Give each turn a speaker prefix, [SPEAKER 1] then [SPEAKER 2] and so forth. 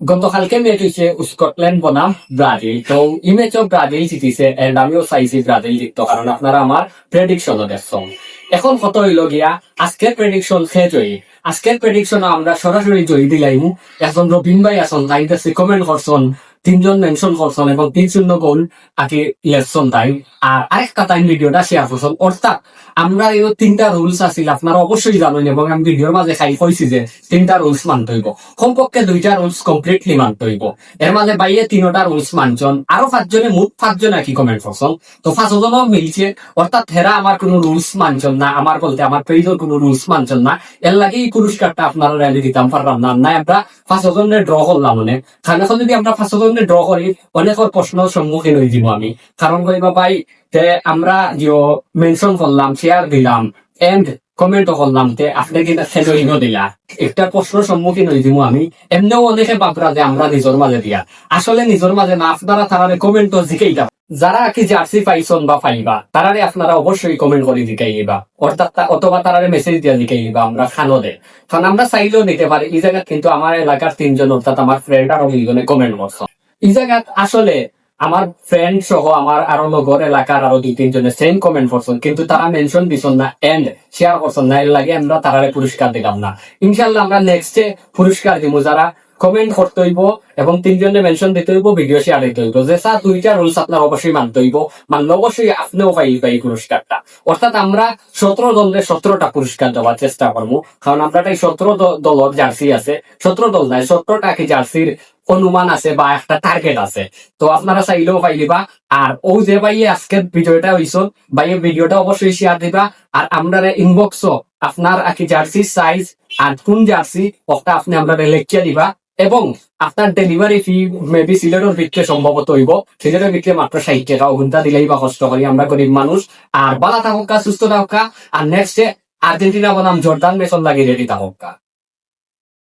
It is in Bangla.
[SPEAKER 1] গতকালকে ম্যাচ হয়েছে স্কটল্যান্ড বনাম ব্রাজিল। তো এই ম্যাচও ব্রাজিল জিতিছে, এন্ড আমিও চাইছি ব্রাজিল জিততো, কারণ আপনারা আমার প্রেডিকশনও দেখছেন। এখন কত হইল গিয়া আজকের প্রেডিকশন শেষ হই। আজকের প্রেডিকশন আমরা সরাসরি জয়ী দিলাইমু। এখন রবিন ভাই আসন তাই কাছে কমেন্ট করছেন, 3জন মেনশন করছেন এবং 3-0 গোল আগে লেখছেন তাই। আর আরেকটা টাইম ভিডিওটা শেয়ার করছেন। অর্থাৎ আমরা এই 3টা রুলস আছিল, আপনারা অবশ্যই জানেন এবং আমি ভিডিওর মাঝে খাই কইছি যে 3টা রুলস মানতে হইব, কমপক্ষে 2টা রুলস কমপ্লিটলি মানতে হইব। এর মাঝে বাইরে 3টা রুলস মানছেন, আরো 5জনে মোট 5জনে কি কমেন্ট করছেন। তো 5জনও মিলছে, অর্থাৎ হেরা আমার কোনো রুলস মানছেন না, আমার বলতে আমার পেজের কোনো রুলস মানছেন না। এর লাগে এই পুরস্কারটা আপনারা র্যালি দিতাম পারলাম না। না আমরা 5জনের ড্র করলাম মনে, কারণ এখন যদি আমরা 5জনের ড্র করি অনেক প্রশ্নের সম্মুখীন হয়ে যাব আমি। কারণ কইবা ভাই তে আমরা যে মেনশন করলাম, শেয়ার দিলাম এন্ড কমেন্টও করলাম, তে আপনি কিন্তু সেজইনও দিলা, একটা প্রশ্নের সম্মুখীন হয়ে দিব আমি। এমনিও অনেকে বাপরা যে আমরা নিজের মাঝে দিয়া, আসলে নিজের মাঝে না, আপনারা তারারে কমেন্টও জিকাইতা। যারা কি জার্সি পাইছন বা পাইবা তারারে আপনারা অবশ্যই কমেন্ট করে জিকাইবা, অর্থাৎ অথবা তারারে মেসেজ দিয়া জিকাইবা আমরা খানো দে। কারণ আমরা চাইলেও নিতে পারি। এই জায়গা কিন্তু আমার এলাকার 3জন অর্থাৎ আমার ফ্রেন্ড আরো 2জনে কমেন্ট করছে। এই জায়গা আসলে আমার ফ্রেন্ড সহ আমার আরো লগর এলাকার আরো 2-3জনে সেম কমেন্ট করছেন, কিন্তু তারা মেনশন দিচ্ছেন না এন্ড শেয়ার করছেন না। এর লাগে আমরা তারারে পুরস্কার দিলাম না। ইনশাল্লাহ আমরা নেক্সটে পুরস্কার দিব, যারা কমেন্ট করতে হইব এবং 3জনে মেনশন দিতে হইব, ভিডিও শেয়ার দিতে হইব। যে স্যার 2টা রুলস আপনার অবশ্যই মানতে হইব, মানলে অবশ্যই আপনিও পাইবা এই পুরস্কারটা। অর্থাৎ আমরা 17 দলের 17টা পুরস্কার দেওয়ার চেষ্টা করবো, কারণ আমরা 17 দলের জার্সি আছে, 17 দল নাই 17টা কি জার্সির অনুমান আছে বা একটা টার্গেট আছে। তো আপনারা চাইলেও পাইলিবা। আর ও যে ভাইয়ে আজকের ভিডিওটা হইছ, ভাইয়ে ভিডিওটা অবশ্যই শেয়ার দিবা। আর আমরা ইনবক্সও আপনার কি জার্সি সাইজ আর কোন জার্সি ওটা আপনি আমরা লেখিয়া দিবা। এবং আপনার ডেলিভারি ফি মেবি সিলেটের ভিতরে সম্ভবত হইব, সিলেটের ভিতরে মাত্র 60 টাকা ঘন্টা দিলেই বা কষ্ট করি আমরা গরিব মানুষ। আর বালা থাকা সুস্থ থাকা, আর নেক্সট আর্জেন্টিনা বনাম জর্দান মেসন লাগে রেডি থাকা।